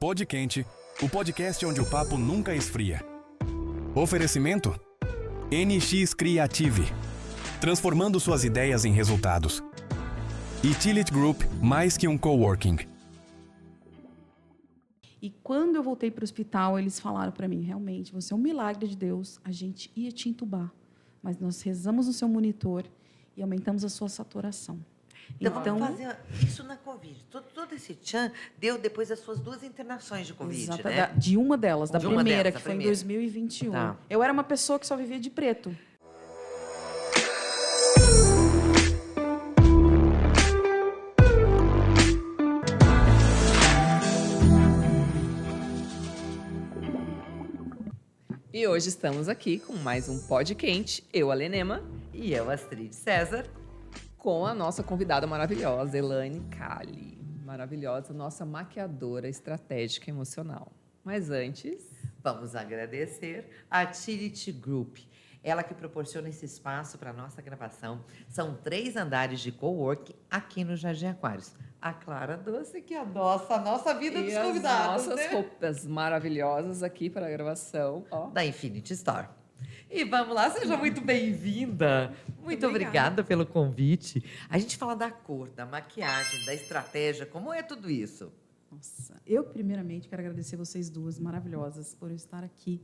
Pod Quente, o podcast onde o papo nunca esfria. Oferecimento? NX Creative, transformando suas ideias em resultados. Utility Group, mais que um coworking. E quando eu voltei para o hospital, eles falaram para mim, realmente, você é um milagre de Deus, a gente ia te entubar, mas nós rezamos no seu monitor e aumentamos a sua saturação. Então, vamos fazer isso na Covid. Todo esse tchan deu depois das suas 2 internações de Covid, exato, né? de uma delas, da primeira, que foi em primeira. 2021. Tá. Eu era uma pessoa que só vivia de preto. E hoje estamos aqui com mais um Pod Quente, eu, a Lenema, E eu, Astrid César. com a nossa convidada maravilhosa, Elaine Cali. Maravilhosa, nossa maquiadora estratégica e emocional. Mas antes... Vamos agradecer a Utility Group. Ela que proporciona esse espaço para a nossa gravação. São 3 andares de coworking aqui no Jardim Aquários. A Clara Doce, que adoça a nossa vida dos E as convidados, nossas né? roupas maravilhosas aqui para a gravação. Ó. Da Infinity Store. E vamos lá, seja muito bem-vinda. Muito obrigada pelo convite. A gente fala da cor, da maquiagem, da estratégia, como é tudo isso? Nossa, eu primeiramente quero agradecer vocês duas maravilhosas por eu estar aqui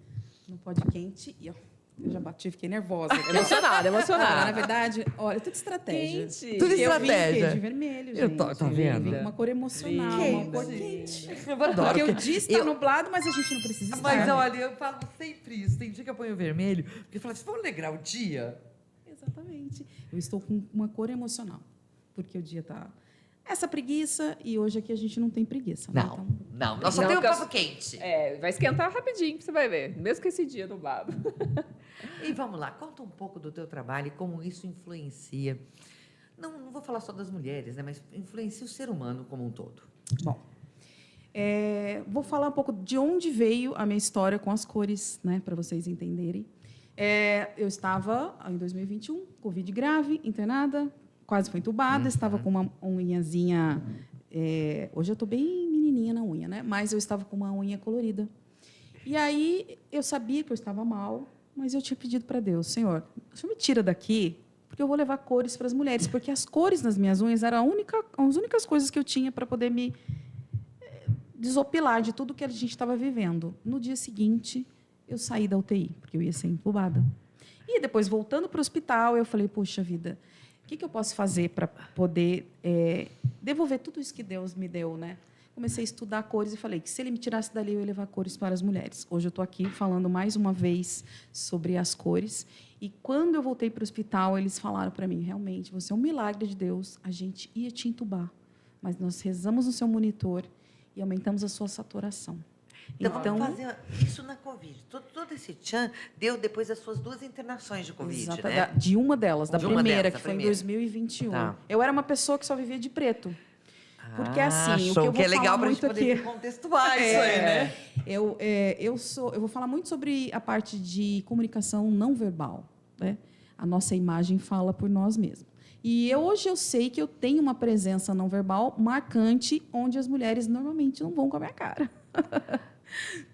no Pod Quente. E, ó, eu já bati, fiquei nervosa. Emocionada, emocionada. Na verdade, olha, tudo estratégia. Quente. Tudo Porque estratégia. Eu vim de vermelho, gente. Eu tá vendo? Eu vim com uma cor emocional, Quente. uma cor quente. Eu adoro. Porque o porque dia está nublado, mas a gente não precisa estar. Mas olha, eu falo sempre isso. Tem dia que eu ponho vermelho, porque eu falo assim, vamos alegrar o dia? Exatamente. Eu estou com uma cor emocional. Porque o dia está... Essa preguiça, e hoje aqui a gente não tem preguiça. Né? Não, não. Nós só Não, temos porque papo quente. Vai esquentar rapidinho, você vai ver. Mesmo que esse dia nublado. E vamos lá, conta um pouco do teu trabalho e como isso influencia. Não vou falar só das mulheres, né? Mas influencia o ser humano como um todo. Bom, vou falar um pouco de onde veio a minha história com as cores, né, para vocês entenderem. Eu estava, em 2021, Covid grave, internada, quase fui entubada, estava com uma unhazinha... hoje eu estou bem menininha na unha, né? Mas eu estava com uma unha colorida. E aí, eu sabia que eu estava mal, mas eu tinha pedido para Deus, Senhor, o Senhor me tira daqui, porque eu vou levar cores para as mulheres, porque as cores nas minhas unhas eram as únicas coisas que eu tinha para poder me desopilar de tudo que a gente estava vivendo. No dia seguinte, eu saí da UTI, porque eu ia ser entubada. E depois, voltando para o hospital, eu falei, puxa vida, o que eu posso fazer para poder devolver tudo isso que Deus me deu, né? Comecei a estudar cores e falei que se Ele me tirasse dali, eu ia levar cores para as mulheres. Hoje eu estou aqui falando mais uma vez sobre as cores. E quando eu voltei para o hospital, eles falaram para mim, realmente, você é um milagre de Deus, a gente ia te entubar, mas nós rezamos no seu monitor e aumentamos a sua saturação. Então, vamos fazer isso na Covid. Todo esse tchan deu depois das suas 2 internações de Covid, exato, né? de uma delas, da De uma primeira, delas, que a foi em primeira. 2021. Tá. Eu era uma pessoa que só vivia de preto. Porque, assim, o show, que eu vou é legal falar pra gente muito poder aqui... contextuar isso aí, né? Eu vou falar muito sobre a parte de comunicação não verbal, né? A nossa imagem fala por nós mesmos. E hoje eu sei que eu tenho uma presença não verbal marcante, onde as mulheres normalmente não vão com a minha cara.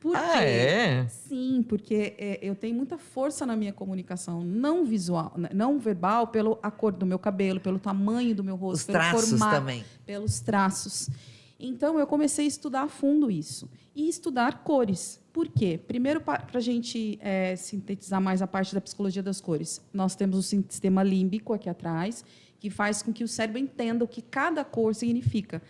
Por quê? É? Sim, porque eu tenho muita força na minha comunicação não visual, não verbal, pela cor do meu cabelo, pelo tamanho do meu rosto, Os pelo traços formato, também. pelos traços. Então, eu comecei a estudar a fundo isso. E estudar cores. Por quê? Primeiro, para a gente sintetizar mais a parte da psicologia das cores, nós temos o sistema límbico aqui atrás, que faz com que o cérebro entenda o que cada cor significa.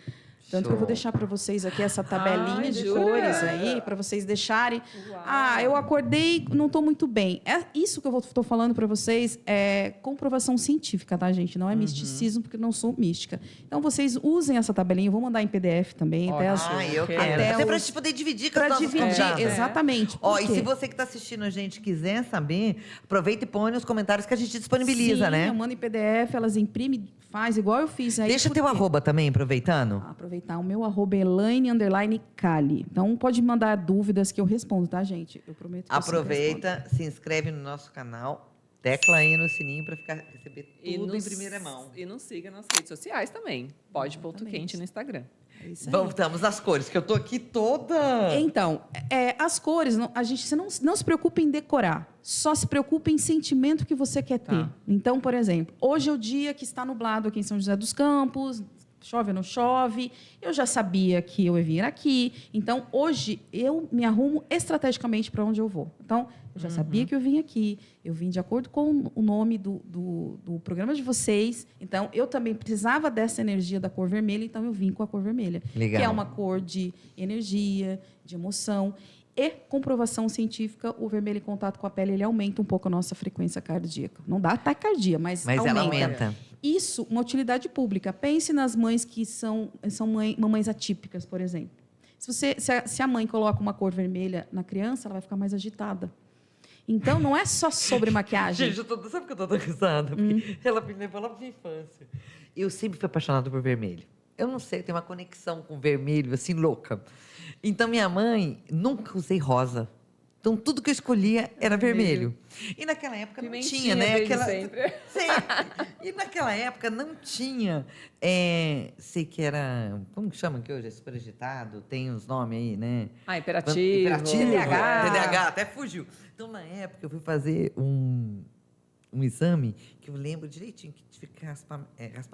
Tanto que eu vou deixar para vocês aqui essa tabelinha de jura? cores aí, para vocês deixarem. Uau. Eu acordei, não estou muito bem. Isso que eu estou falando para vocês é comprovação científica, tá, gente? Não é misticismo, porque eu não sou mística. Então, vocês usem essa tabelinha. Eu vou mandar em PDF também. Ótimo. Eu quero. Até para a gente poder dividir com os Para nossos dividir, convidados. exatamente. Ó, Por e quê? se você que está assistindo a gente quiser saber, aproveita e põe nos comentários que a gente disponibiliza, Sim, né? eu mando em PDF, elas imprimem, faz igual eu fiz. Aí, Deixa por teu quê? arroba também, aproveitando. Aproveitar o meu arroba Elaine_Cali. Então, pode mandar dúvidas que eu respondo, tá, gente? Eu prometo que eu sempre Aproveita, se inscreve no nosso canal, tecla aí no sininho para receber tudo em primeira mão. E nos siga nas redes sociais também. Pod.quente no Instagram. É isso aí. Voltamos às cores, que eu tô aqui toda... Então, as cores, você não se preocupa em decorar, só se preocupa em sentimento que você quer ter. Tá. Então, por exemplo, hoje é o dia que está nublado aqui em São José dos Campos, chove ou não chove, eu já sabia que eu ia vir aqui, então hoje eu me arrumo estrategicamente para onde eu vou. Então, eu já sabia que eu vim aqui, eu vim de acordo com o nome do programa de vocês, então eu também precisava dessa energia da cor vermelha, então eu vim com a cor vermelha. Legal. Que é uma cor de energia, de emoção. E comprovação científica, o vermelho em contato com a pele, ele aumenta um pouco a nossa frequência cardíaca. Não dá taquicardia, mas Mas ela aumenta. Isso, uma utilidade pública. Pense nas mães que são mamães atípicas, por exemplo. Se a mãe coloca uma cor vermelha na criança, ela vai ficar mais agitada. Então, não é só sobre maquiagem. Gente, sabe que eu tô tão risada? Porque ela me levou lá pra minha infância. Eu sempre fui apaixonada por vermelho. Eu não sei, tem uma conexão com vermelho, assim, louca. Então, minha mãe, nunca usei rosa. Então, tudo que eu escolhia era vermelho. E naquela época não tinha, né? Sempre. Sempre. E naquela época não tinha. Sei que era. Como que chama que hoje? É super agitado? Tem uns nomes aí, né? Imperativo. TDAH, até fugiu. Então, na época, eu fui fazer um exame que eu lembro direitinho que tive que raspar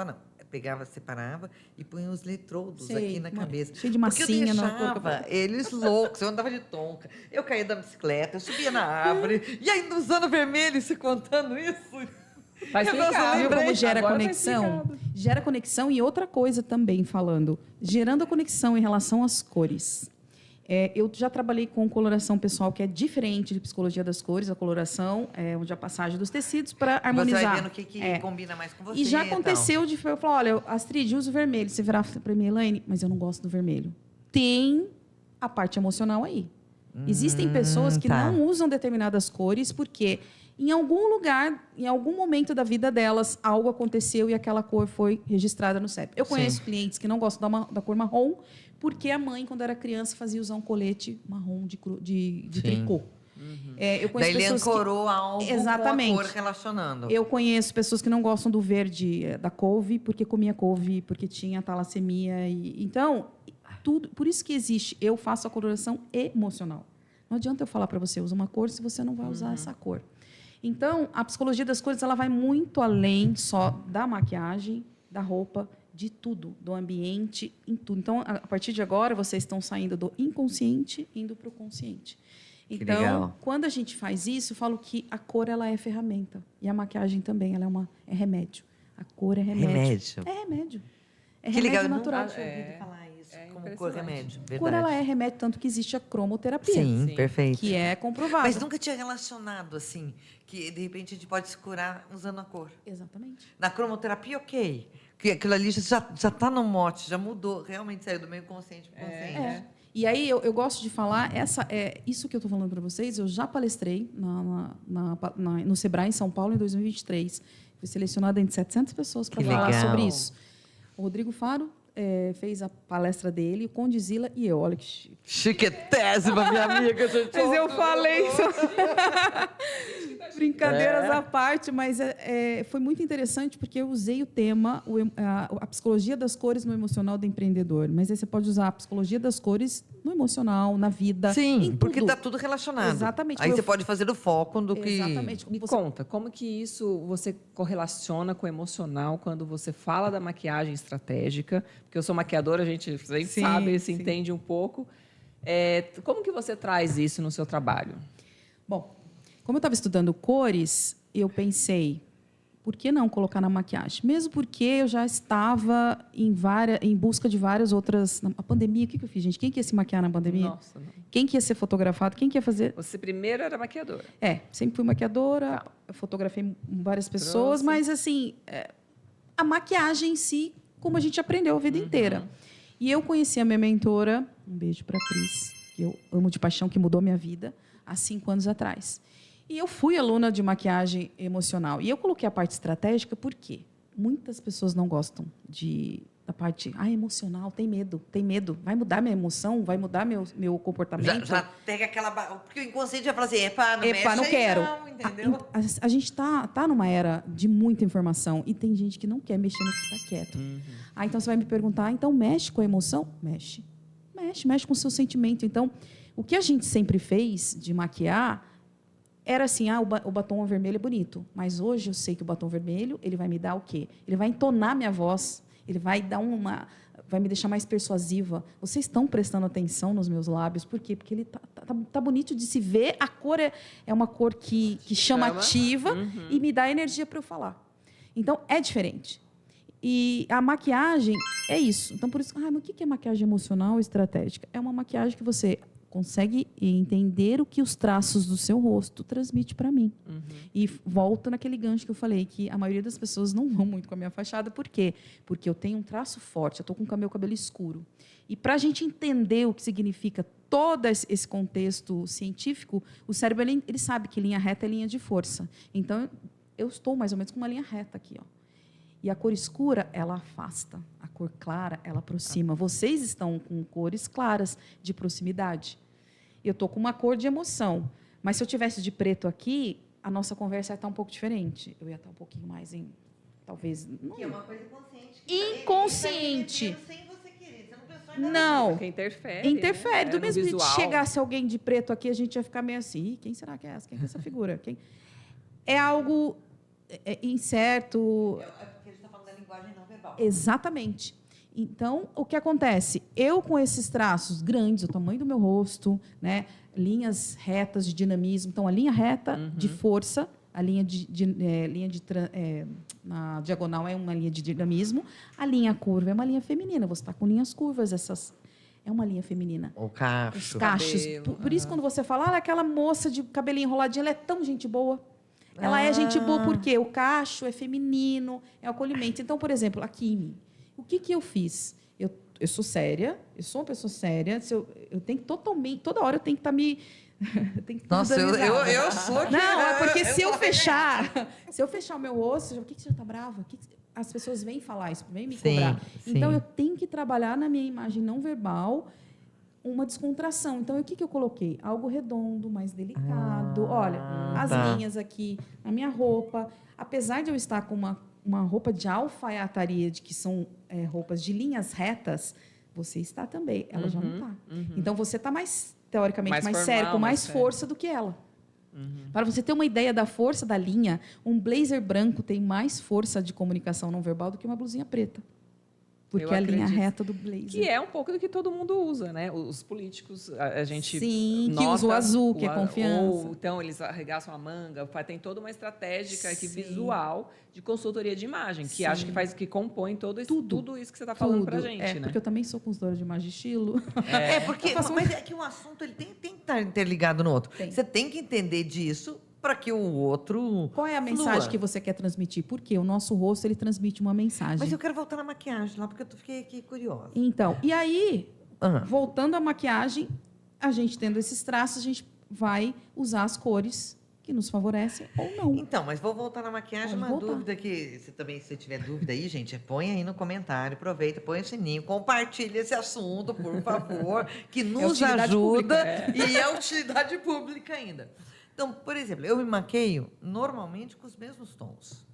não. Pegava, separava e punha os eletrodos Sei, aqui na cabeça. cheio de massinha no Porque eu deixava eles loucos. Eu andava de tonca, eu caía da bicicleta, eu subia na árvore, e ainda usando vermelho e se contando isso. Tá Eu explicado. Viu como gera Agora tá conexão? explicado. Gera conexão e outra coisa também, gerando a conexão em relação às cores. Eu já trabalhei com coloração pessoal, que é diferente de psicologia das cores. A coloração é onde a passagem dos tecidos para harmonizar. Você vai vendo o que combina mais com você. E já tal. aconteceu de eu falar, olha, Astrid, usa o vermelho. Você virar para mim, Elaine, mas eu não gosto do vermelho. Tem a parte emocional aí. Existem pessoas que tá. não usam determinadas cores porque em algum lugar, em algum momento da vida delas, algo aconteceu e aquela cor foi registrada no CEP. Eu conheço clientes que não gostam da cor marrom porque a mãe, quando era criança, fazia usar um colete marrom de tricô. Eu conheço Daí ele pessoas ancorou algo Exatamente. com a cor relacionando. Eu conheço pessoas que não gostam do verde da couve, porque comia couve, porque tinha talassemia. Então, tudo. Por isso que existe. Eu faço a coloração emocional. Não adianta eu falar para você, usa uma cor, se você não vai usar essa cor. Então, a psicologia das cores ela vai muito além só da maquiagem, da roupa, de tudo, do ambiente, em tudo. Então, a partir de agora, vocês estão saindo do inconsciente, indo para o consciente. Então, legal. quando a gente faz isso, eu falo que a cor ela é ferramenta. E a maquiagem também, ela é remédio. A cor é remédio. Remédio. É remédio. É Que remédio legal, natural. eu nunca tinha ouvido falar isso como cor impressionante. remédio. A Verdade. cor ela é remédio, tanto que existe a cromoterapia. Sim, Sim. perfeito. Que é comprovado. Mas nunca tinha relacionado assim, que de repente a gente pode se curar usando a cor. Exatamente. Na cromoterapia, ok. Que aquilo ali já está no mote, já mudou, realmente saiu do meio consciente para o consciente. E aí eu gosto de falar, isso que eu estou falando para vocês, eu já palestrei no Sebrae em São Paulo em 2023. Fui selecionada entre 700 pessoas para Que falar legal. sobre isso. O Rodrigo Faro fez a palestra dele, o Condizila e eu. Olha que chique. Chiquetésima, minha amiga. Gente, Mas eu falei isso. Brincadeiras à parte, mas foi muito interessante porque eu usei o tema, a psicologia das cores no emocional do empreendedor. Mas aí você pode usar a psicologia das cores no emocional, na vida. Sim, em porque tudo. está tudo relacionado. Exatamente. Aí Eu- você pode fazer o foco do que... Exatamente. Me conta, como que isso você correlaciona com o emocional quando você fala da maquiagem estratégica? Porque eu sou maquiadora, a gente sempre Sim, sabe, se sim. entende um pouco. Como que você traz isso no seu trabalho? Bom, como eu estava estudando cores, eu pensei, por que não colocar na maquiagem? Mesmo porque eu já estava em busca de várias outras... A pandemia, o que eu fiz, gente? Quem que ia se maquiar na pandemia? Nossa, não. Quem que ia ser fotografado? Quem que ia fazer... Você primeiro era maquiadora. Sempre fui maquiadora, Tá. eu fotografei várias pessoas, Trouxe. mas assim, a maquiagem em si, como a gente aprendeu a vida inteira. E eu conheci a minha mentora, um beijo para a Pris, que eu amo de paixão, que mudou minha vida, há 5 anos atrás. E eu fui aluna de maquiagem emocional. E eu coloquei a parte estratégica porque muitas pessoas não gostam da parte emocional, tem medo. Vai mudar minha emoção? Vai mudar meu comportamento? Já pega aquela... Porque o inconsciente já fala assim, não mexe não aí quero. não, entendeu? A gente tá numa era de muita informação e tem gente que não quer mexer no que está quieto. Então você vai me perguntar, então mexe com a emoção? Mexe com o seu sentimento. Então, o que a gente sempre fez de maquiar era assim, o batom vermelho é bonito, mas hoje eu sei que o batom vermelho, ele vai me dar o quê? Ele vai entonar minha voz, ele vai dar vai me deixar mais persuasiva. Vocês estão prestando atenção nos meus lábios, por quê? Porque ele tá bonito de se ver, a cor é uma cor que chamativa e me dá energia para eu falar. Então, é diferente. E a maquiagem é isso. Então, por isso, mas o que é maquiagem emocional ou estratégica? É uma maquiagem que você consegue entender o que os traços do seu rosto transmite para mim. E volta naquele gancho que eu falei, que a maioria das pessoas não vão muito com a minha fachada. Por quê? Porque eu tenho um traço forte, eu estou com o meu cabelo escuro. E para a gente entender o que significa todo esse contexto científico, o cérebro ele sabe que linha reta é linha de força. Então, eu estou mais ou menos com uma linha reta aqui, ó. E a cor escura, ela afasta. A cor clara, ela aproxima. Vocês estão com cores claras de proximidade. Eu estou com uma cor de emoção. Mas se eu tivesse de preto aqui, a nossa conversa ia estar um pouco diferente. Eu ia estar um pouquinho mais em... Talvez... Que é uma coisa inconsciente. Inconsciente. Ele sem você querer. Você não pensou em nada. Não. Porque interfere. Interfere. Né? Do No mesmo jeito que visual. chegasse alguém de preto aqui, a gente ia ficar meio assim, quem será que é essa? Quem é essa figura? É algo incerto... É porque a gente está falando da linguagem não verbal. Exatamente. Então, o que acontece? Eu, com esses traços grandes, o tamanho do meu rosto, né, linhas retas de dinamismo. Então, a linha reta de força, a linha na diagonal é uma linha de dinamismo, a linha curva é uma linha feminina. Você está com linhas curvas, é uma linha feminina. O cacho. Os cachos. Cabelo, Por isso, quando você fala, aquela moça de cabelinho enroladinho, ela é tão gente boa. Ela é gente boa porque o cacho é feminino, é o acolhimento. Então, por exemplo, aqui em mim, o que eu fiz? Eu sou séria, eu sou uma pessoa séria, eu tenho que toda hora eu tenho que estar me... Nossa, eu sou... Não, é porque se eu fechar o meu rosto, o que você já está brava? As pessoas vêm falar isso, vêm me cobrar. Sim. Então, eu tenho que trabalhar na minha imagem não verbal uma descontração. Então, o que eu coloquei? Algo redondo, mais delicado. Olha, as linhas aqui, a minha roupa. Apesar de eu estar com uma roupa de alfaiataria, que são roupas de linhas retas, você está também. Ela já não está. Então, você está mais, teoricamente, mais formal, sério, com mais sério. força do que ela. Para você ter uma ideia da força da linha, um blazer branco tem mais força de comunicação não verbal do que uma blusinha preta. Porque Eu é a linha acredito. reta do blazer. Que é um pouco do que todo mundo usa, né? Os políticos, a gente Sim, que nota usa o azul, que é confiança. Ou então eles arregaçam a manga, tem toda uma estratégia aqui Sim. visual de consultoria de imagem, que Sim. acho que compõe tudo isso que você está falando pra gente, né? Porque eu também sou consultora de imagem e estilo. Porque mas é que um assunto ele tem que estar interligado no outro. Tem. Você tem que entender disso para que o outro Qual é a flua. mensagem que você quer transmitir? Porque o nosso rosto ele transmite uma mensagem. Mas eu quero voltar na maquiagem lá, porque eu fiquei aqui curiosa. Então, e aí, Ah. voltando à maquiagem, a gente tendo esses traços, a gente vai usar as cores que nos favorecem ou não. Então, mas vou voltar na maquiagem. Pode Uma voltar. dúvida que, se tiver dúvida aí, gente, põe aí no comentário, aproveita, põe o sininho, compartilha esse assunto, por favor, que nos utilidade ajuda pública. e é utilidade pública ainda. Então, por exemplo, eu me maqueio normalmente com os mesmos tons.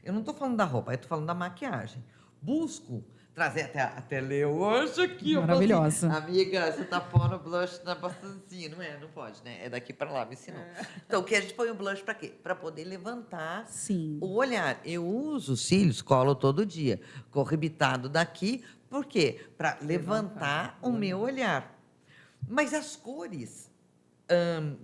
Eu não estou falando da roupa, eu estou falando da maquiagem. Busco trazer até ler hoje aqui. Maravilhosa. Assim, amiga, você tá pondo blush na bastancinha, não é? Não pode, né? É daqui para lá, me ensinou. Então, o que a gente põe o blush para quê? Para poder levantar Sim. o olhar. Eu uso os cílios, colo todo dia, correbitado daqui. Por quê? Para levantar o meu olhar. Mas as cores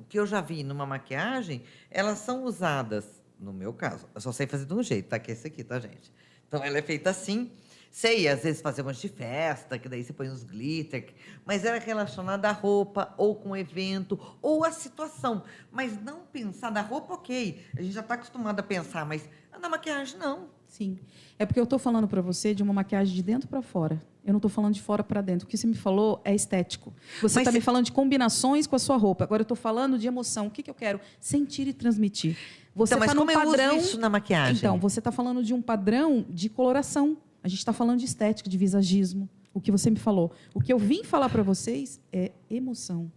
que eu já vi numa maquiagem, elas são usadas, no meu caso, eu só sei fazer de um jeito, tá? Que é esse aqui, tá, gente? Então, ela é feita assim. Sei, às vezes, fazer umas de festa, que daí você põe uns glitter, mas era relacionada à roupa, ou com o evento, ou à situação. Mas não pensar da roupa, ok. A gente já está acostumado a pensar, mas na maquiagem, não. Sim. É porque eu estou falando para você de uma maquiagem de dentro para fora. Eu não estou falando de fora para dentro. O que você me falou é estético. Você está me falando de combinações com a sua roupa. Agora eu estou falando de emoção. O que eu quero? Sentir e transmitir. Você Então, mas tá num como eu uso padrão. isso na maquiagem? Então, você está falando de um padrão de coloração. A gente está falando de estética, de visagismo. O que você me falou. O que eu vim falar para vocês é emoção.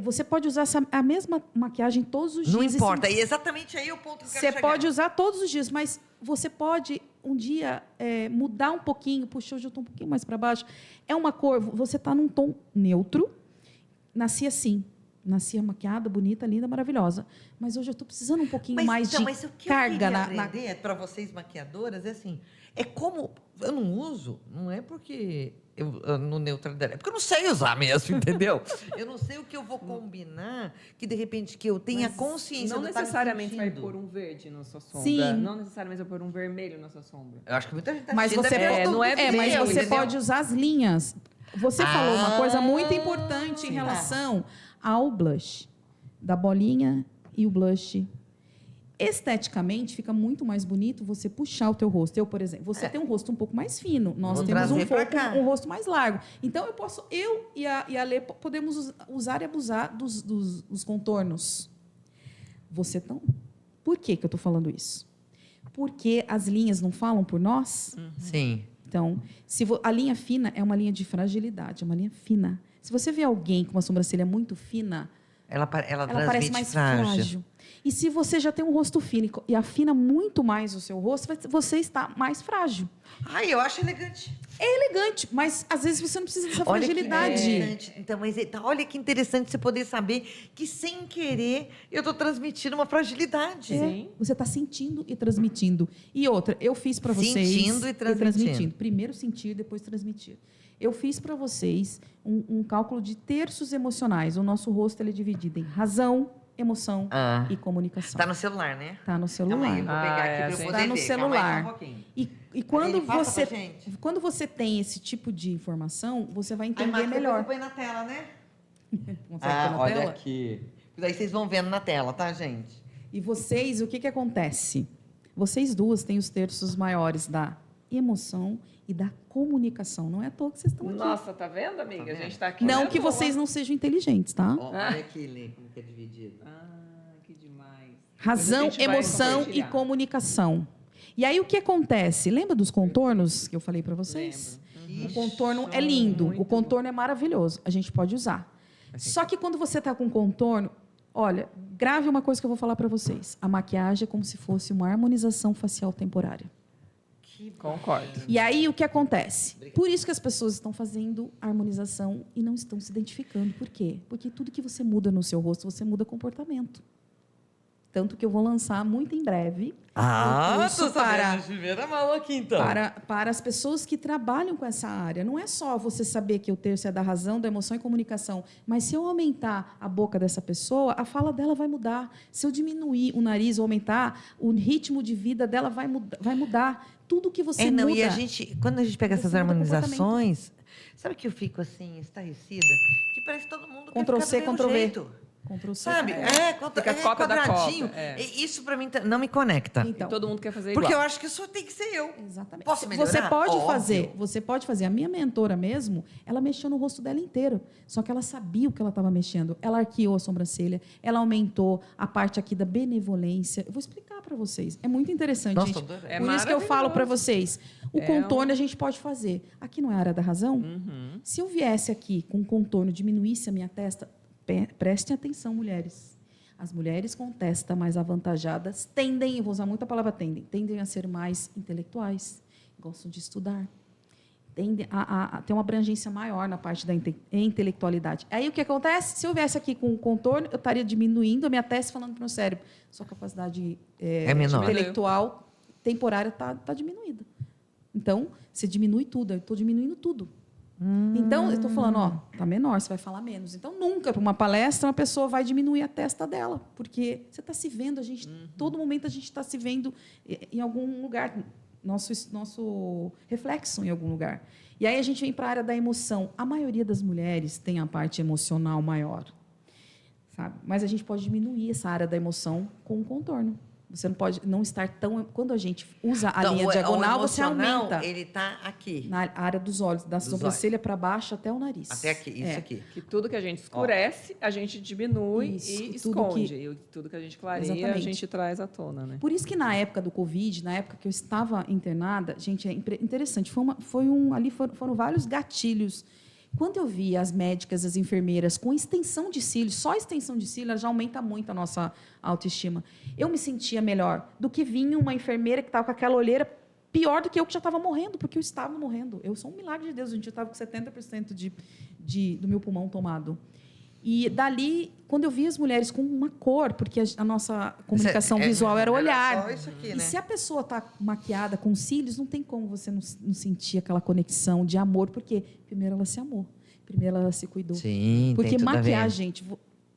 Você pode usar a mesma maquiagem todos os dias. Não importa. E exatamente aí é o ponto que eu quero Você chegar. pode usar todos os dias, mas você pode um dia mudar um pouquinho. Puxa, hoje eu estou um pouquinho mais para baixo. É uma cor, você está num tom neutro. Nasci assim. Nasci maquiada, bonita, linda, maravilhosa. Mas hoje eu estou precisando um pouquinho mais de mas o que carga eu queria aprender para vocês maquiadoras é assim, é como eu não uso, não é porque eu no neutralidade, é porque eu não sei usar mesmo, entendeu? Eu não sei o que eu vou combinar, que de repente que eu tenha Mas consciência não do que tá me necessariamente vai sentindo. pôr um verde na sua sombra. Sim. Não necessariamente vai pôr um vermelho na sua sombra. Eu acho que muita gente tá Mas assistindo você, é não é mas meu, você entendeu? pode usar as linhas. Você falou uma coisa muito importante em sim. relação ao blush, da bolinha e o blush. Esteticamente, fica muito mais bonito você puxar o teu rosto. Eu, por exemplo, você tem um rosto um pouco mais fino. Nós Vou temos trazer pra cá. um rosto mais largo. Então, eu e a Lê podemos usar e abusar dos contornos. Você não. Por que eu estou falando isso? Porque as linhas não falam por nós? Sim. Então, a linha fina é uma linha de fragilidade, é uma linha fina. Se você vê alguém com uma sobrancelha muito fina, Ela ela transmite parece mais frágil. frágil. E se você já tem um rosto fino e afina muito mais o seu rosto, você está mais frágil. Ai, eu acho elegante. É elegante, mas às vezes você não precisa dessa Olha que fragilidade. interessante. Então, olha que interessante você poder saber que, sem querer, eu estou transmitindo uma fragilidade. É, você está sentindo e transmitindo. E outra, eu fiz para vocês... Sentindo e transmitindo. Primeiro sentir, depois transmitir. Eu fiz para vocês um cálculo de terços emocionais. O nosso rosto ele é dividido em razão, emoção e comunicação. Tá no celular, né? Tá no Calma aí, eu celular. vou pegar aqui para eu gente. poder Tá no ver. Calma aí, celular. só um pouquinho. E quando Ele passa pra gente? quando você tem esse tipo de informação, você vai entender Aí, Marcos, melhor. depois você põe na tela, né? Consegue pôr na olha tela? aqui. Daí vocês vão vendo na tela, tá, gente? E vocês, o que acontece? Vocês duas têm os terços maiores da emoção e da comunicação. Não é à toa que vocês estão aqui. Nossa, tá vendo, amiga? Tá A vendo? gente tá aqui. Não olhando que vocês não sejam inteligentes, tá? Ó, olha aqui, Lê, como que é dividido. Ah, que demais. Razão, Depois a gente vai emoção e compartilhar. comunicação. E aí o que acontece? Lembra dos contornos que eu falei para vocês? Lembro. O contorno é São lindo, muito o contorno é maravilhoso, a gente pode usar. Só que quando você está com contorno, olha, grave uma coisa que eu vou falar para vocês. A maquiagem é como se fosse uma harmonização facial temporária. Concordo. E aí o que acontece? Por isso que as pessoas estão fazendo harmonização e não estão se identificando. Por quê? Porque tudo que você muda no seu rosto, você muda comportamento. Tanto que eu vou lançar muito em breve um curso de primeira mão aqui, então. para as pessoas que trabalham com essa área. Não é só você saber que o terço é da razão, da emoção e comunicação, mas se eu aumentar a boca dessa pessoa, a fala dela vai mudar. Se eu diminuir o nariz ou aumentar, o ritmo de vida dela vai mudar. Tudo que você muda. E a gente, quando a gente pega Você essas muda harmonizações, sabe que eu fico assim, estarrecida? Que parece que todo mundo Ctrl quer C, ficar do Ctrl mesmo V. jeito. Ctrl C, Sabe? Ctrl V. Fica a cópia da quadradinho. cópia, é. E isso para mim não me conecta. Então, Todo mundo quer fazer Porque igual. eu acho que isso tem que ser eu. exatamente. Posso melhorar? Você pode Óbvio. fazer. A minha mentora mesmo, ela mexeu no rosto dela inteiro. Só que ela sabia o que ela estava mexendo. Ela arqueou a sobrancelha, ela aumentou a parte aqui da benevolência. Eu vou explicar para vocês. É muito interessante, Nossa, gente. adorei. É Por isso que eu falo para vocês. O É contorno a gente pode fazer. Aqui não é a área da razão? Uhum. Se eu viesse aqui com contorno, diminuísse a minha testa, prestem atenção, mulheres. As mulheres com testa mais avantajadas tendem, eu vou usar muito a palavra tendem a ser mais intelectuais, gostam de estudar, tendem a ter uma abrangência maior na parte da intelectualidade. Aí o que acontece? Se eu viesse aqui com contorno, eu estaria diminuindo a minha testa falando para o meu cérebro. Sua capacidade menor. intelectual temporária está diminuída. Então, você diminui tudo, eu estou diminuindo tudo. Então, eu estou falando, ó, tá menor, você vai falar menos. Então, nunca, para uma palestra, uma pessoa vai diminuir a testa dela, porque você está se vendo, todo momento a gente está se vendo em algum lugar, nosso reflexo em algum lugar. E aí a gente vem para a área da emoção. A maioria das mulheres tem a parte emocional maior, sabe? Mas a gente pode diminuir essa área da emoção com o contorno. Você não pode não estar tão... Quando a gente usa a Então, linha diagonal, o você emocional, aumenta ele tá aqui. na área dos olhos, da sobrancelha para baixo até o nariz. Até aqui, isso aqui. Que tudo que a gente escurece, a gente diminui Isso, e e tudo esconde. E tudo que a gente clareia, a Exatamente. gente traz à tona, né? Por isso que na época do Covid, na época que eu estava internada, gente, é interessante, foram vários gatilhos. Quando eu vi as médicas, as enfermeiras com extensão de cílios, só extensão de cílios, ela já aumenta muito a nossa autoestima. Eu me sentia melhor do que vinha uma enfermeira que estava com aquela olheira pior do que eu que já estava morrendo, porque eu estava morrendo. Eu sou um milagre de Deus, gente, eu estava com 70% do meu pulmão tomado. E dali, quando eu vi as mulheres com uma cor, porque a nossa comunicação visual era olhar. Só isso aqui, E né? se a pessoa está maquiada com cílios, não tem como você não sentir aquela conexão de amor, porque primeiro ela se amou, primeiro ela se cuidou. Sim, Porque tem tudo a ver. maquiar, gente...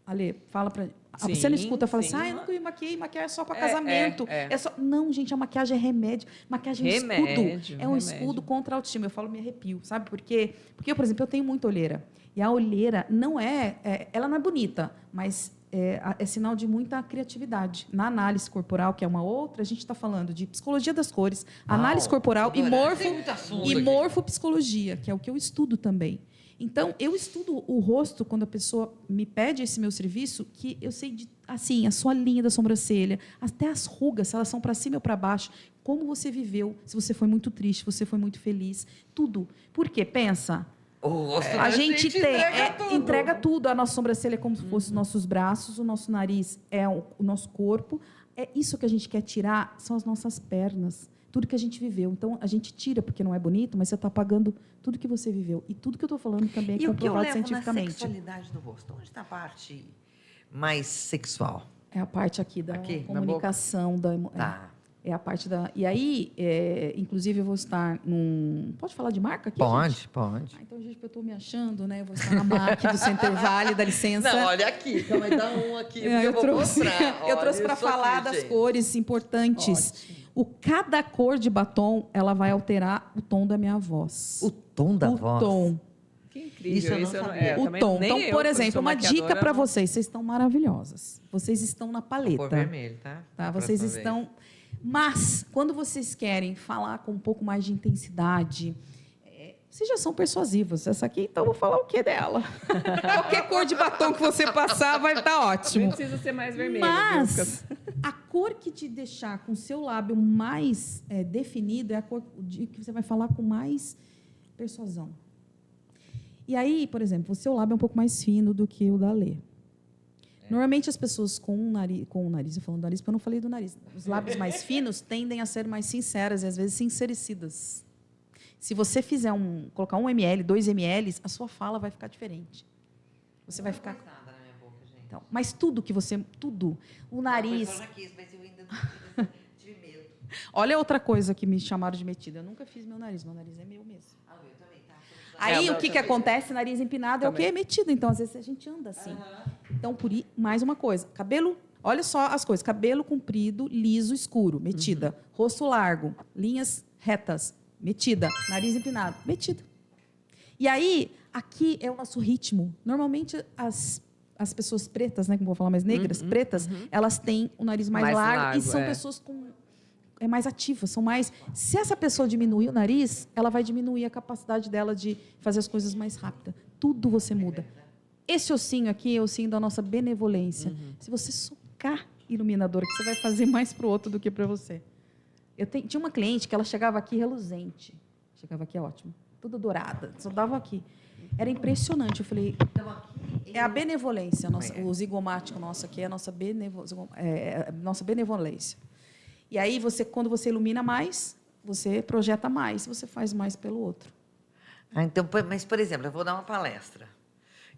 Ale, fala pra... Sim, você não escuta, fala assim, sim. eu nunca me maquiei, maquiagem é só para casamento. é. Só... Não, gente, a maquiagem é remédio. Maquiagem é um escudo. Remédio, É um remédio. escudo contra a autoestima. Eu falo, me arrepio, sabe por quê? Porque, por exemplo, eu tenho muita olheira. E a olheira não ela não é bonita, mas é sinal de muita criatividade. Na análise corporal, que é uma outra, a gente está falando de psicologia das cores, análise corporal e morfopsicologia, que é o que eu estudo também. Então, eu estudo o rosto quando a pessoa me pede esse meu serviço, que eu sei, assim, a sua linha da sobrancelha, até as rugas, se elas são para cima ou para baixo, como você viveu, se você foi muito triste, se você foi muito feliz, tudo. Por quê? Pensa, O rosto a da gente entrega tudo. tudo. A nossa sobrancelha é como se fosse os nossos braços, o nosso nariz é o nosso corpo. É isso que a gente quer tirar, são as nossas pernas. Tudo que a gente viveu. Então, a gente tira porque não é bonito, mas você está apagando tudo que você viveu. E tudo que eu estou falando também é E o que eu comprovado levo na cientificamente. sexualidade do rosto? Onde está a parte mais sexual? É a parte aqui da Aqui, na comunicação. Tá. É a parte da... E aí, inclusive, eu vou estar num... Pode falar de marca aqui, gente? Pode. Ah, então, gente, eu estou me achando, né? Eu vou estar na MAC do Center Valley, dá licença. Não, olha aqui. Então vai dar um aqui, porque eu eu vou trouxe, mostrar. eu trouxe Olha para isso falar aqui, das gente. cores importantes. Cada cor de batom, ela vai alterar o tom da minha voz. O tom da voz? tom. Que incrível. Isso eu não sabia. O também- tom. nem Então, eu, por que exemplo, sou uma dica maquiadora, para não- vocês. Vocês estão maravilhosas. Vocês estão na Cor paleta. vermelho, tá? Tá? Pra Vocês saber. estão... Mas, quando vocês querem falar com um pouco mais de intensidade, vocês já são persuasivos. Essa aqui, então, eu vou falar o que dela. Qualquer cor de batom que você passar vai estar Nem ótimo. precisa ser mais vermelho. viu, Mas Lucas? a cor que te deixar com o seu lábio mais definido é a cor que você vai falar com mais persuasão. E aí, por exemplo, o seu lábio é um pouco mais fino do que o da Lê. Normalmente as pessoas com o nariz, eu falando do nariz, porque eu não falei do nariz. Os lábios mais finos tendem a ser mais sinceras e às vezes sincericidas. Se você colocar 1 ml, 2 ml, a sua fala vai ficar diferente. Você vai ficar... Nada na minha boca, gente. Então, mas tudo, o nariz... A pessoa já quis, mas eu ainda tive medo. Olha outra coisa que me chamaram de metida. Eu nunca fiz meu nariz é meu mesmo. Ah, eu também, tá? Aí, o o que acontece? Nariz empinado é o Também. quê? Metida. Então, às vezes, a gente anda assim. Então, mais uma coisa. Cabelo, olha só as coisas. Cabelo comprido, liso, escuro, metida. Rosto largo, linhas retas, metida. Nariz empinado, metida. E aí, aqui é o nosso ritmo. Normalmente, as pessoas pretas, né, como vou falar mais negras, pretas, elas têm o nariz mais largo e são pessoas com... mais ativas, são mais... Se essa pessoa diminuir o nariz, ela vai diminuir a capacidade dela de fazer as coisas mais rápida. Tudo você muda. Esse ossinho aqui é o ossinho da nossa benevolência. Se você socar iluminador, que você vai fazer mais para o outro do que para você. Tinha uma cliente que ela chegava aqui reluzente. Chegava aqui, ótimo. Toda dourada. Só dava aqui. Era impressionante. Eu falei... Então, aqui... É a benevolência. O zigomático nosso aqui é a nossa benevolência. E aí, quando você ilumina mais, você projeta mais, você faz mais pelo outro. Ah, então, mas, por exemplo, eu vou dar uma palestra.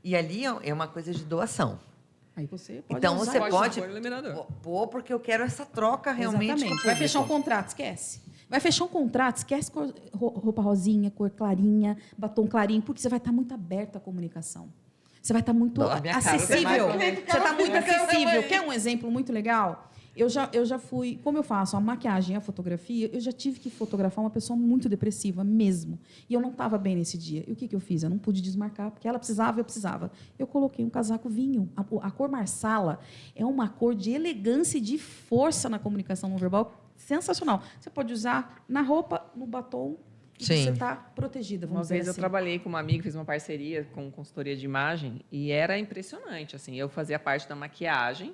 E ali é uma coisa de doação. Aí você pode Então, usar você isso. pode pôr o iluminador. pôr porque eu quero essa troca realmente Exatamente. com o Vai fechar um público. contrato, esquece. Vai fechar um contrato, esquece roupa rosinha, cor clarinha, batom clarinho, porque você vai estar muito aberto à comunicação. Você vai estar muito Não, a minha cara acessível. tá mais Você está muito bonita que a acessível. minha mãe. Quer um exemplo muito legal? Eu já fui, como eu faço a maquiagem e a fotografia, eu já tive que fotografar uma pessoa muito depressiva mesmo. E eu não estava bem nesse dia. E o que eu fiz? Eu não pude desmarcar, porque ela precisava, eu precisava. Eu coloquei um casaco vinho. A cor marsala é uma cor de elegância e de força na comunicação não verbal sensacional. Você pode usar na roupa, no batom, e Sim. você está protegida, vamos Uma dizer vez eu assim. trabalhei com uma amiga, fiz uma parceria com consultoria de imagem e era impressionante. Assim, eu fazia parte da maquiagem,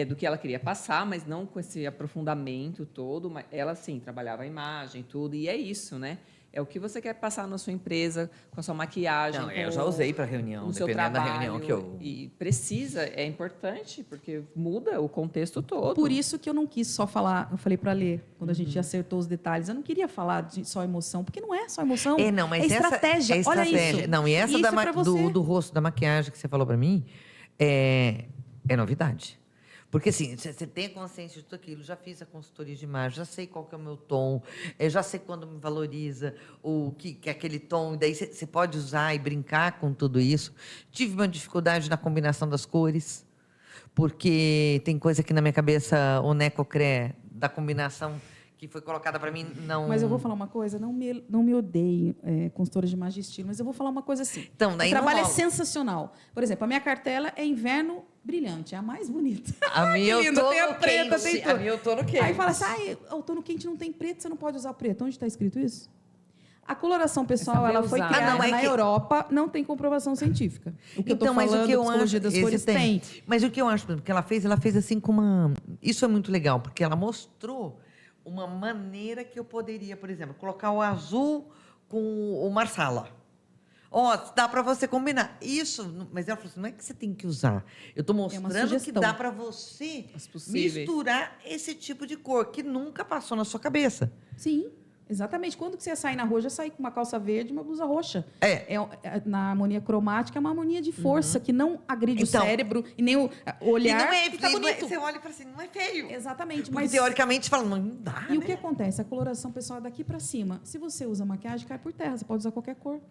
do que ela queria passar, mas não com esse aprofundamento todo. Mas ela, sim, trabalhava a imagem, tudo. E é isso, né? É o que você quer passar na sua empresa, com a sua maquiagem. Não, eu com- já usei para reunião, no seu dependendo da trabalho. reunião que eu... E precisa, é importante, porque muda o contexto todo. Por isso que eu não quis só falar, eu falei para Lê, quando a gente acertou os detalhes, eu não queria falar de só emoção, porque não é só emoção, Não, mas é estratégia. Essa, é Olha estratégia. isso. Não, e essa Isso da é pra você. do rosto, da maquiagem que você falou para mim, é novidade. Porque, assim, você tem a consciência de tudo aquilo. Já fiz a consultoria de imagem, já sei qual que é o meu tom, já sei quando me valoriza o que é aquele tom. E daí você pode usar e brincar com tudo isso. Tive uma dificuldade na combinação das cores, porque tem coisa que na minha cabeça, o necocré, da combinação que foi colocada para mim, não... Mas eu vou falar uma coisa, não me odeie, consultora de imagem e estilo, mas eu vou falar uma coisa assim. Então, daí o trabalho não é rola. sensacional. Por exemplo, a minha cartela é inverno brilhante, é a mais bonita. A minha eu linda, tô tem a no preta, quente. tem A tudo. minha eu tô no quente. Aí fala assim, outono quente não tem preto, você não pode usar preto. Onde está escrito isso? A coloração pessoal, saber ela foi usar. criada Não, é na que- Europa, não tem comprovação científica. O que eu tô mas falando, o que eu psicologia acho, das esse cores, tem. Mas o que eu acho por exemplo, que ela fez assim com uma... Isso é muito legal, porque ela mostrou uma maneira que eu poderia, por exemplo, colocar o azul com o marsala. Ó, dá para você combinar. Isso, mas ela falou assim, não é que você tem que usar. Eu estou mostrando que sugestão. dá para você As possíveis. misturar esse tipo de cor que nunca passou na sua cabeça. Sim, exatamente. Quando que você sai na rua, já sai com uma calça verde e uma blusa roxa. É. Na harmonia cromática, é uma harmonia de força que não agride Então- o cérebro e nem o E olhar. não é, e tá e não é- bonito. você olha e fala assim, não é feio. Exatamente. Porque Mas teoricamente você fala, não dá, e né? o que acontece? A coloração pessoal é daqui para cima. Se você usa maquiagem, cai por terra. Você pode usar qualquer cor.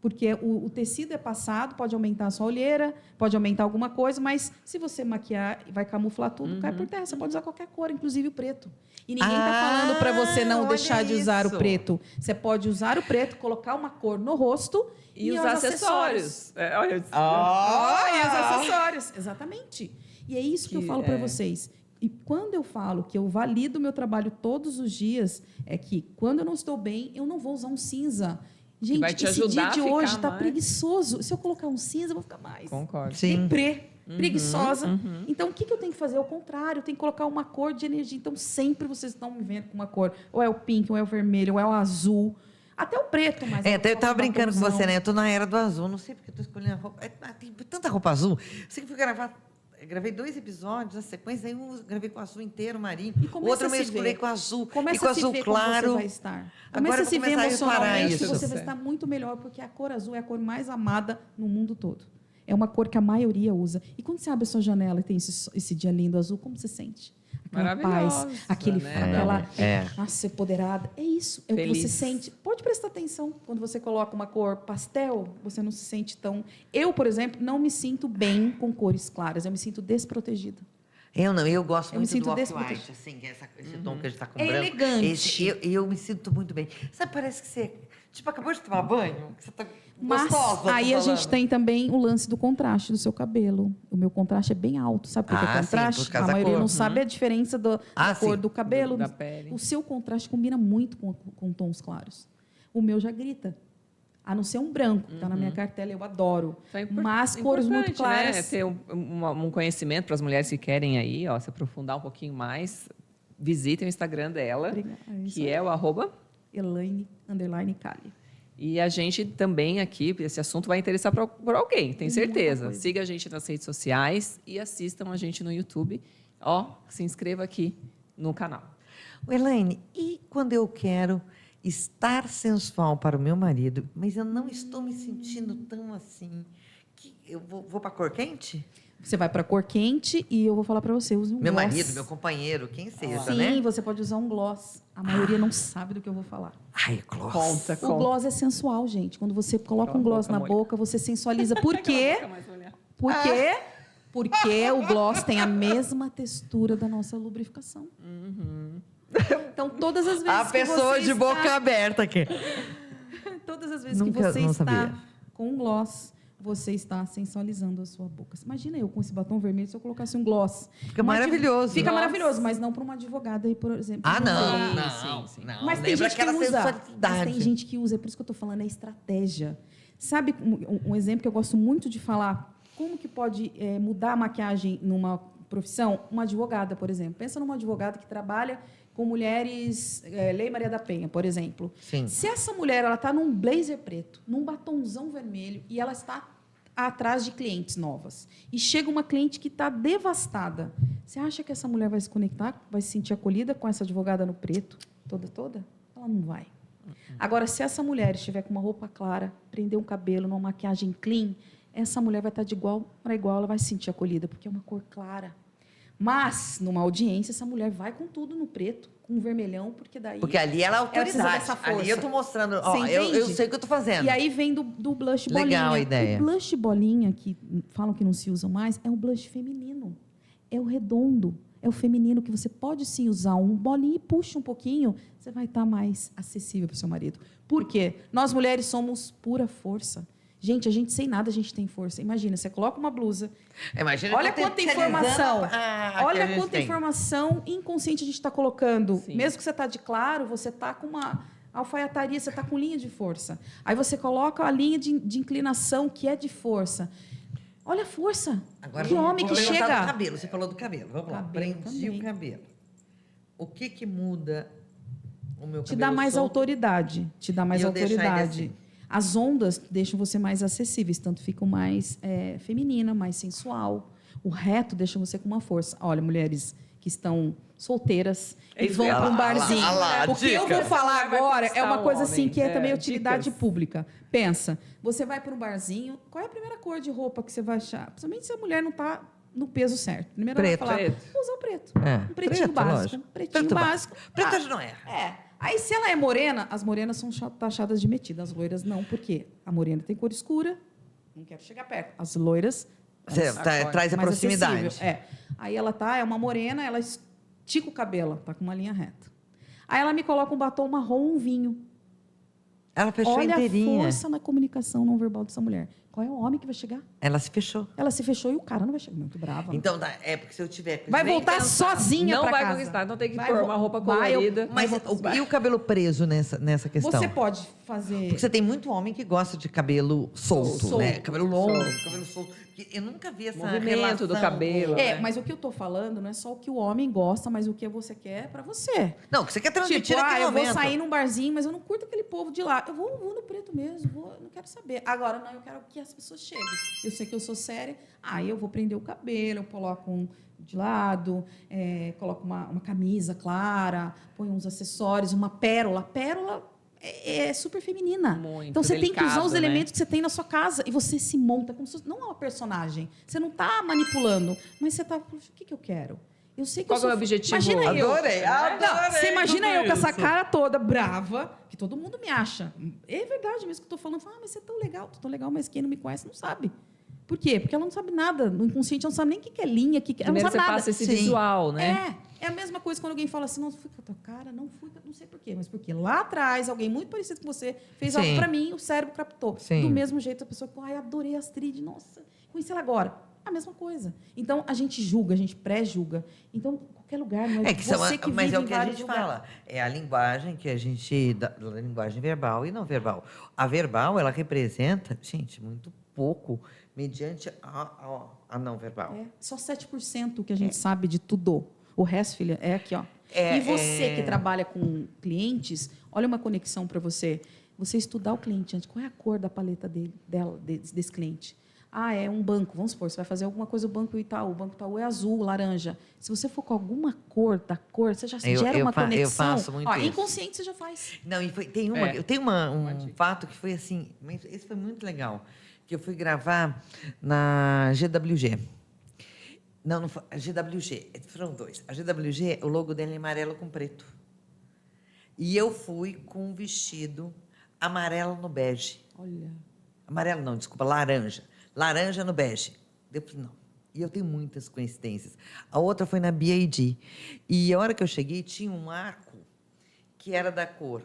Porque o tecido é passado, pode aumentar a sua olheira, pode aumentar alguma coisa, mas se você maquiar, vai camuflar tudo, cai por terra. Você pode usar qualquer cor, inclusive o preto. E ninguém está falando para você não olha deixar de usar o isso. preto. Você pode usar o preto, colocar uma cor no rosto E os acessórios. E Olha, os acessórios, exatamente. E é isso que eu Que falo para é. vocês. E quando eu falo que eu valido o meu trabalho todos os dias, é que quando eu não estou bem, eu não vou usar um cinza. Gente, vai te esse ajudar dia a de ficar hoje está mais. preguiçoso. Se eu colocar um cinza, eu vou ficar mais Concordo. Sim. deprê, preguiçosa. Então, o que eu tenho que fazer? Ao contrário, eu tenho que colocar uma cor de energia. Então, sempre vocês estão me vendo com uma cor. Ou é o pink, ou é o vermelho, ou é o azul. Até o preto, mas... Até eu coloco tava um brincando com batomzão. você, né? Eu tô na era do azul, não sei porque eu tô escolhendo a roupa. Tem tanta roupa azul. Sei que fui gravar. Eu gravei 2 episódios na sequência, aí um eu gravei com azul inteiro, marinho. E O começa outro eu a me se escolhi ver. com azul. Começa e com a se azul ver claro. como você vai estar. Agora Começa eu a se vou ver começar a reparar emocionalmente que isso. você vai estar muito melhor, porque a cor azul é a cor mais amada no mundo todo. É uma cor que a maioria usa. E quando você abre a sua janela e tem esse dia lindo azul, como você sente? Aquela paz, Maravilhosa, aquele, né? aquela É. nossa, empoderada. É isso, é o que Feliz. você sente. Pode prestar atenção. Quando você coloca uma cor pastel, você não se sente tão... Eu, por exemplo, não me sinto bem com cores claras. Eu me sinto desprotegida. Eu não, eu gosto Eu me muito sinto do desprotegida. off-white, assim, que é esse tom que a gente tá com É branco. elegante. Eu me sinto muito bem. Sabe, parece que você, tipo, acabou de tomar banho, que você tá Mas gostosa. aí a tô gente falando. tem também o lance do contraste do seu cabelo. O meu contraste é bem alto, sabe por que Ah, sim, contraste? por causa a da maioria cor. não sabe a diferença da cor sim. do cabelo. Da pele. O seu contraste combina muito com tons claros. O meu já grita. A não ser um branco, que tá na minha cartela, eu adoro. Então é Mas cores muito importante, né? claras. Ter um conhecimento para as mulheres que querem aí, ó, se aprofundar um pouquinho mais, visitem o Instagram dela, Obrigada. Isso que aí. é o Elaine_Cali. E a gente também aqui, esse assunto vai interessar por alguém, tenho certeza. coisa. Siga a gente nas redes sociais e assistam a gente no YouTube. Ó, se inscreva aqui no canal. Elaine, e quando eu quero estar sensual para o meu marido, mas eu não estou me sentindo tão assim, que eu vou para cor quente? Você vai para cor quente e eu vou falar para você, use um Meu gloss. marido, meu companheiro, quem seja, Sim, né? você pode usar um gloss. A maioria não sabe do que eu vou falar. Ai, gloss. Conta, O gloss é sensual, gente. Quando você coloca Aquela um gloss boca na molhada. boca, você sensualiza. Por quê? Aquela boca mais molhada. Porque Porque o gloss tem a mesma textura da nossa lubrificação. Então, todas as vezes A que pessoa você de está... boca aberta aqui. Todas as vezes Nunca- que você não está sabia. com um gloss, você está sensualizando a sua boca. Imagina eu com esse batom vermelho, se eu colocasse um gloss. Fica Uma maravilhoso. Fica Nossa. maravilhoso, mas não para uma advogada aí, por exemplo. Ah, não. Sim, Não, sim. não. Mas tem Lembra gente que aquela usa. Mas sensualidade. tem gente que usa, é por isso que eu estou falando, é estratégia. Sabe um exemplo que eu gosto muito de falar? Como que pode mudar a maquiagem numa profissão? Uma advogada, por exemplo. Pensa numa advogada que trabalha com mulheres, Lei Maria da Penha, por exemplo. Sim. Se essa mulher ela está num blazer preto, num batonzão vermelho e ela está atrás de clientes novas e chega uma cliente que está devastada, você acha que essa mulher vai se conectar, vai se sentir acolhida com essa advogada no preto, toda? Ela não vai. Agora, se essa mulher estiver com uma roupa clara, prender um cabelo, numa maquiagem clean, essa mulher vai estar de igual para igual, ela vai se sentir acolhida, porque é uma cor clara. Mas, numa audiência, essa mulher vai com tudo no preto, com o vermelhão, porque daí... Porque ali ela é ela precisa autoridade. dessa força. Ali eu tô mostrando, ó, Você eu entende? sei o que eu tô fazendo. E aí vem do blush bolinha. Legal a ideia. O blush bolinha, que falam que não se usa mais, é um blush feminino. É o redondo. É o feminino que você pode sim usar um bolinho e puxa um pouquinho, você vai estar mais acessível para o seu marido. Por quê? Nós mulheres somos pura força. Gente, a gente sem nada, a gente tem força. Imagina, você coloca uma blusa. Imagina Olha que eu quanta terceirizando informação. que a Olha gente quanta tem. informação inconsciente a gente está colocando. Sim. Mesmo que você está de claro, você está com uma alfaiataria, você está com linha de força. Aí você coloca a linha de inclinação, que é de força. Olha a força. Agora que vamos- homem que vamos perguntar chega. do cabelo. Você falou do cabelo. Vamos lá. Cabelo Prendi também. o cabelo. O que muda o meu cabelo Te dá mais solto? autoridade. Te dá mais E eu deixar ele autoridade. assim. As ondas deixam você mais acessíveis, tanto ficam mais feminina, mais sensual. O reto deixa você com uma força. Olha, mulheres que estão solteiras É e isso vão que eu ia para um falar. barzinho. Olha lá, O que eu dica. vou falar Vai agora é conquistar uma o coisa assim homem. que é também É, utilidade dicas. pública. Pensa, você vai para um barzinho, qual é a primeira cor de roupa que você vai achar? Principalmente se a mulher não está no peso certo. Primeiro ela vai Preto. falar, Preto. vou usar o preto. É, Um pretinho preto, básico. lógico. Um pretinho Preto básico. Preto Ah, não erra. Aí, se ela é morena, as morenas são taxadas de metida. As loiras não, por quê? A morena tem cor escura, não quero chegar perto. As loiras... Você elas- traz a mais proximidade. acessível. Aí ela é uma morena, ela estica o cabelo, tá com uma linha reta. Aí ela me coloca um batom marrom, um vinho. Ela fechou Olha inteirinha. a força na comunicação não verbal dessa mulher. Qual é o homem que vai chegar? Ela se fechou. Ela se fechou e o cara não vai chegar. Muito brava. Então, é porque se eu tiver... vai nem voltar pensar- sozinha Não pra vai casa. conquistar, não tem que Vai pôr vo- uma roupa vai, eu- colorida. Mas e o cabelo preso nessa questão? Você pode fazer... Porque você tem muito homem que gosta de cabelo solto, Solto. né? Cabelo longo, Solto. cabelo solto. Porque eu nunca vi essa Movimento relação do cabelo. com- mas o que eu tô falando não é só o que o homem gosta, mas o que você quer pra você. Não, que você quer transmitir Tipo, naquele eu vou momento. sair num barzinho, mas eu não curto aquele povo de lá. Eu vou no preto mesmo, eu não quero saber. Agora, não, eu quero que as pessoas cheguem. Eu sei que eu sou séria, aí eu vou prender o cabelo, eu coloco um de lado, coloco uma camisa clara, ponho uns acessórios, uma pérola. Pérola é super feminina. Muito Então, você tem que usar delicado, os né? elementos que você tem na sua casa e você se monta como se fosse, não é uma personagem. Você não está manipulando, mas você está, o que eu quero? Eu sei que Qual eu que é o sou... objetivo? Imagina eu. Adorei, Não, você imagina tudo eu com essa isso. cara toda brava, que todo mundo me acha. É verdade mesmo que eu estou falando. Fala, mas você é tão legal, tô tão legal, mas quem não me conhece não sabe. Por quê? Porque ela não sabe nada. No inconsciente, ela não sabe nem o que é linha, ela não Primeiro sabe você nada. passa esse Sim. visual, né? É a mesma coisa quando alguém fala assim, não fui com a tua cara, não sei por quê, mas porque lá atrás, alguém muito parecido com você fez Sim. algo para mim, o cérebro captou. Sim. Do mesmo jeito, a pessoa, ai, adorei a Astrid, nossa, conheci ela agora. A mesma coisa. Então, a gente julga, a gente pré-julga. Então, qualquer lugar, não é, É que são, você que mas vive é o em que a vários gente lugares. fala. É a linguagem que a gente... Da linguagem verbal e não verbal. A verbal, ela representa, gente, muito pouco mediante a não verbal. É, só 7% que a gente sabe de tudo. O resto, filha, é aqui, ó. E você que trabalha com clientes, olha uma conexão para você. Você estudar o cliente antes. Qual é a cor da paleta desse cliente? Ah, é um banco. Vamos supor, você vai fazer alguma coisa, o Banco Itaú. O Banco Itaú é azul, laranja. Se você for com alguma cor da cor, você já gera uma conexão. Eu faço muito isso. Inconsciente você já faz. Não, e tem eu tenho um fato que foi assim, mas esse foi muito legal, que eu fui gravar na GWG. Não foi a GWG, foram dois. A GWG, o logo dela é amarelo com preto. E eu fui com um vestido amarelo no bege. Olha. Amarelo não, desculpa, laranja. Laranja no bege. Eu falei, não. E eu tenho muitas coincidências. A outra foi na BAD. E a hora que eu cheguei, tinha um arco que era da cor...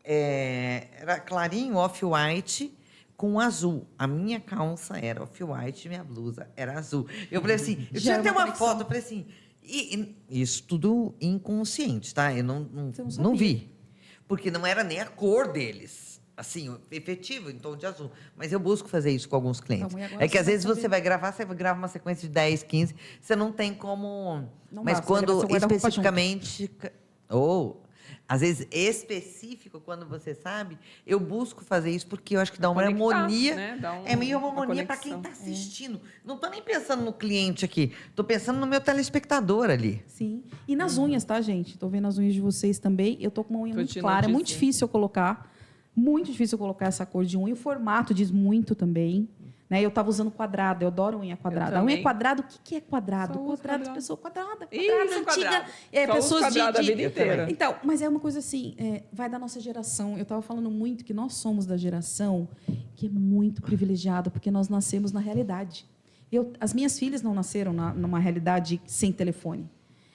era clarinho, off-white, com azul. A minha calça era off-white e minha blusa era azul. Eu falei assim, eu tinha até uma foto, eu falei assim... isso tudo inconsciente, tá? Eu não vi. Porque não era nem a cor deles. Assim, efetivo, em tom de azul. Mas eu busco fazer isso com alguns clientes. Então, e agora É que às você vai vezes você vai gravar, você grava uma sequência de 10, 15, você não tem como... Não Mas dá, você quando grava seu guarda-roupa especificamente... Ou, às vezes, específico, quando você sabe, eu busco fazer isso porque eu acho que dá uma conectar, harmonia. né? Dá É meio uma uma harmonia para quem conexão. está assistindo. Não estou nem pensando no cliente aqui, estou pensando no meu telespectador ali. Sim. E nas unhas, tá, gente? Tô vendo as unhas de vocês também. Eu tô com uma unha Tô muito te clara. É muito notícia. difícil eu colocar. Muito difícil eu colocar essa cor de unha. O formato diz muito também. Né? Eu estava usando quadrado. Eu adoro unha quadrada. A unha também. quadrada, o que é quadrado? Só uso Quadrado, quadrado. pessoa quadrada. Isso, Quadrada, antiga. quadrado. Só uso Pessoas quadrado a vida inteira. Então, mas é uma coisa assim, vai da nossa geração. Eu estava falando muito que nós somos da geração que é muito privilegiada, porque nós nascemos na realidade. As minhas filhas não nasceram numa realidade sem telefone.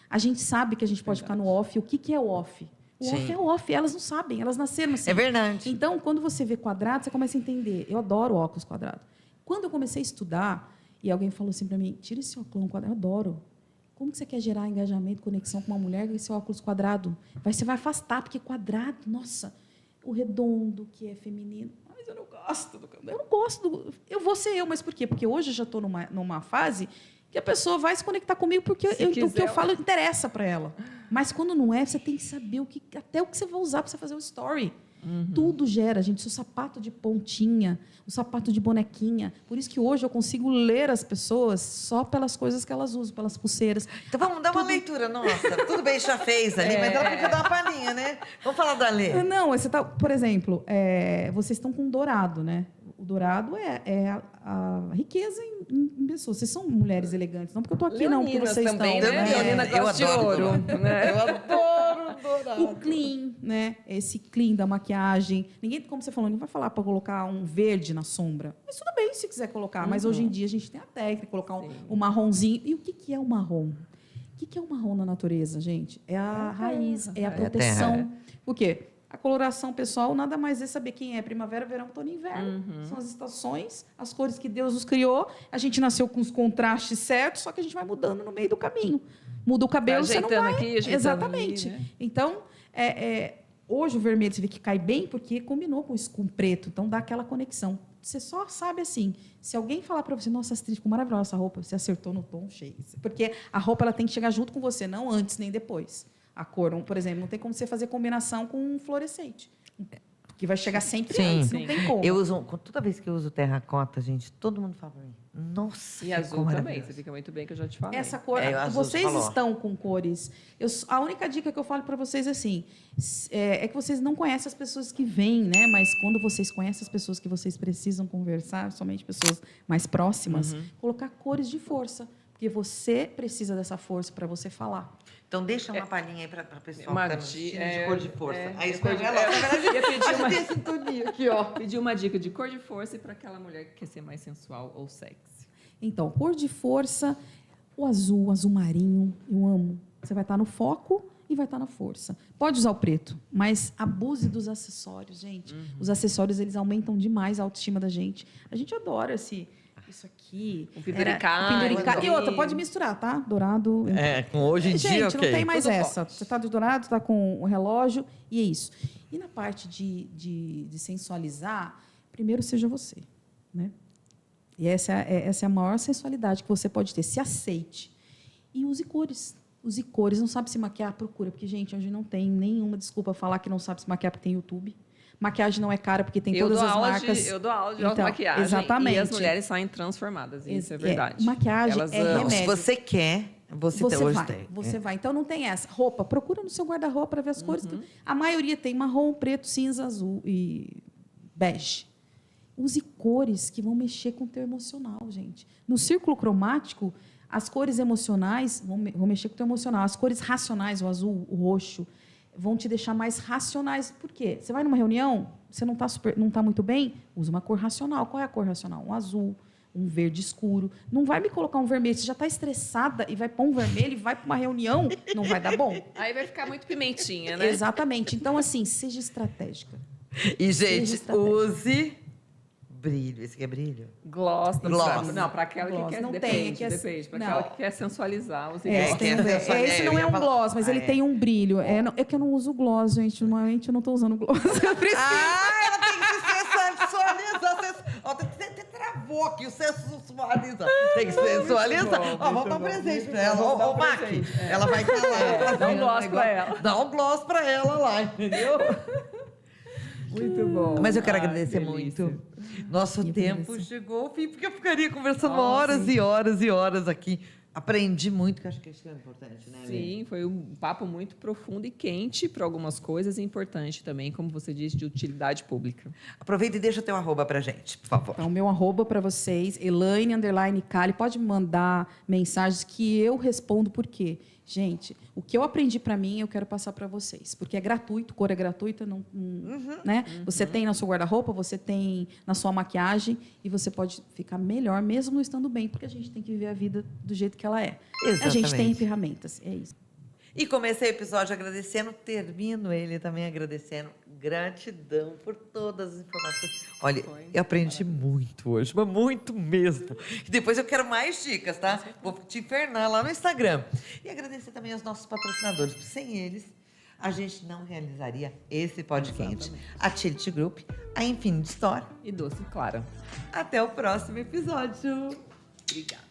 A gente sabe que a gente pode ficar no off. O que é o off? O Sim. off é off, elas não sabem, elas nasceram assim. É verdade. Então, quando você vê quadrado, você começa a entender. Eu adoro óculos quadrados. Quando eu comecei a estudar, e alguém falou assim para mim, tira esse óculos quadrado, eu adoro. Como que você quer gerar engajamento, conexão com uma mulher com esse óculos quadrado? Você vai afastar, porque quadrado, nossa, o redondo, que é feminino. Mas eu não gosto eu não gosto eu vou ser eu, mas por quê? Porque hoje eu já estou numa fase que a pessoa vai se conectar comigo porque o que eu falo interessa para ela. Mas quando não é, você tem que saber até o que você vai usar para você fazer o story. Tudo gera, gente. O sapato de pontinha, o sapato de bonequinha. Por isso que hoje eu consigo ler as pessoas só pelas coisas que elas usam, pelas pulseiras. Então vamos dar uma leitura nossa. Tudo bem, já fez ali, mas ela podia dar uma palhinha, né? Vamos falar da Lê. Não, você tá, por exemplo, vocês estão com dourado, né? O dourado é a riqueza em pessoas. Vocês são mulheres elegantes, não porque eu estou aqui, não, porque Leoninas vocês também, estão. né? né? Leonina Eu gosta de adoro ouro. dourado. Né? Eu adoro dourado. O clean, né? Esse clean da maquiagem. Ninguém, como você falou, não vai falar para colocar um verde na sombra. Mas tudo bem se quiser colocar. Mas hoje em dia a gente tem a técnica, colocar um marronzinho. E o que é o marrom? O que é o marrom na natureza, gente? É a raiz, é a proteção. Por quê? A coloração pessoal nada mais é saber quem é primavera, verão, outono e inverno. São as estações, as cores que Deus nos criou. A gente nasceu com os contrastes certos, só que a gente vai mudando no meio do caminho. Muda o cabelo, você não vai... aqui, ajeitando Exatamente. ali, né? Então, hoje o vermelho você vê que cai bem porque combinou com o preto. Então, dá aquela conexão. Você só sabe assim, se alguém falar para você, nossa, Astrid, ficou maravilhosa essa roupa, você acertou no tom cheio. Porque a roupa ela tem que chegar junto com você, não antes nem depois. A cor, por exemplo, não tem como você fazer combinação com um fluorescente. Que vai chegar sempre antes, não tem como. Eu uso, toda vez que eu uso terracota, gente, todo mundo fala pra mim, nossa, E azul também, você fica muito bem, que eu já te falei. Essa cor, azul, vocês você falou. estão com cores. A única dica que eu falo para vocês é assim, é que vocês não conhecem as pessoas que vêm, né? Mas quando vocês conhecem as pessoas que vocês precisam conversar, somente pessoas mais próximas, colocar cores de força, porque você precisa dessa força para você falar. Então, deixa uma palhinha aí para a pessoa Uma que tá no estilo de di- cor de força. Aí cor escolhe de- ela. Na verdade, ia pedir a gente uma- tem sintonia aqui, ó. Pedir uma dica de cor de força para aquela mulher que quer ser mais sensual ou sexy. Então, cor de força, o azul marinho, eu amo. Você vai estar no foco e vai estar na força. Pode usar o preto, mas abuse dos acessórios, gente. Os acessórios, eles aumentam demais a autoestima da gente. A gente adora isso aqui. Um penduricalho. Penduricalho. E outra, pode misturar, tá? Dourado. Com hoje em Gente, dia, não ok. tem mais Tudo essa. pode. Você está de dourado, está com o relógio, e é isso. E na parte de sensualizar, primeiro seja você, né? E essa é a maior sensualidade que você pode ter. Se aceite. E use cores. Use cores. Não sabe se maquiar? Procura. Porque, gente, hoje não tem nenhuma desculpa falar que não sabe se maquiar porque tem YouTube. Maquiagem não é cara porque tem todas as marcas. Eu dou aula de Então, automaquiagem. exatamente. E as mulheres saem transformadas. E isso é verdade. Maquiagem Elas é amam. Não, se remédio. você quer, você hoje vai, tem. Você vai. Então, não tem essa. Roupa, procura no seu guarda-roupa para ver as cores. A maioria tem marrom, preto, cinza, azul e bege. Use cores que vão mexer com o teu emocional, gente. No círculo cromático, as cores emocionais vão mexer com o teu emocional. As cores racionais, o azul, o roxo, vão te deixar mais racionais. Por quê? Você vai numa reunião, você não está muito bem, usa uma cor racional. Qual é a cor racional? Um azul, um verde escuro. Não vai me colocar um vermelho. Você já está estressada e vai pôr um vermelho e vai para uma reunião, não vai dar bom. Aí vai ficar muito pimentinha, né? Exatamente. Então, assim, seja estratégica. E, Seja gente, estratégica. use brilho. Esse aqui é brilho? Gloss. Gloss. Não, para aquela Gloss. que quer... Não tem, Depende, que é- depende. Para não. aquela que quer sensualizar, use É, gloss. que é esse não é um gloss, mas ele tem um brilho. É que eu não uso gloss, gente. Normalmente eu não estou usando gloss. Eu preciso. Ela tem que se sensualizar. Ó, você travou aqui, o sensualiza. Tem que sensualizar. bom, Ó, vamos muito dar um bom, presente muito pra ela. bom. Vamos dar Ô, um Mac, presente. ela vai estar lá. Dá um fazendo gloss negócio. pra ela. Dá um gloss pra ela lá, entendeu? Muito bom. Mas eu quero Ai, agradecer delícia. muito. Nosso Eu tempo agradeço. chegou ao fim, porque eu ficaria conversando Nossa, horas sim. e horas e horas aqui. Aprendi muito, que eu acho que isso é importante, né, Lê? Sim, foi um papo muito profundo e quente para algumas coisas e importante também, como você disse, de utilidade pública. Aproveita e deixa teu arroba pra gente, por favor. Então, meu arroba para vocês, Elaine_Cali. Pode me mandar mensagens que eu respondo por quê. Gente, o que eu aprendi para mim, eu quero passar para vocês. Porque é gratuito, cor é gratuita, né? Você tem na sua guarda-roupa, você tem na sua maquiagem e você pode ficar melhor, mesmo não estando bem, porque a gente tem que viver a vida do jeito que ela é. A gente tem Exatamente. ferramentas, é isso. E comecei o episódio agradecendo, termino ele também agradecendo. Gratidão por todas as informações. Olha, eu aprendi muito hoje, mas muito mesmo. E depois eu quero mais dicas, tá? Vou te infernar lá no Instagram. E agradecer também aos nossos patrocinadores, porque sem eles a gente não realizaria esse podcast. A Tilt Group, a Infinity Store. E doce, Clara. Até o próximo episódio. Obrigada.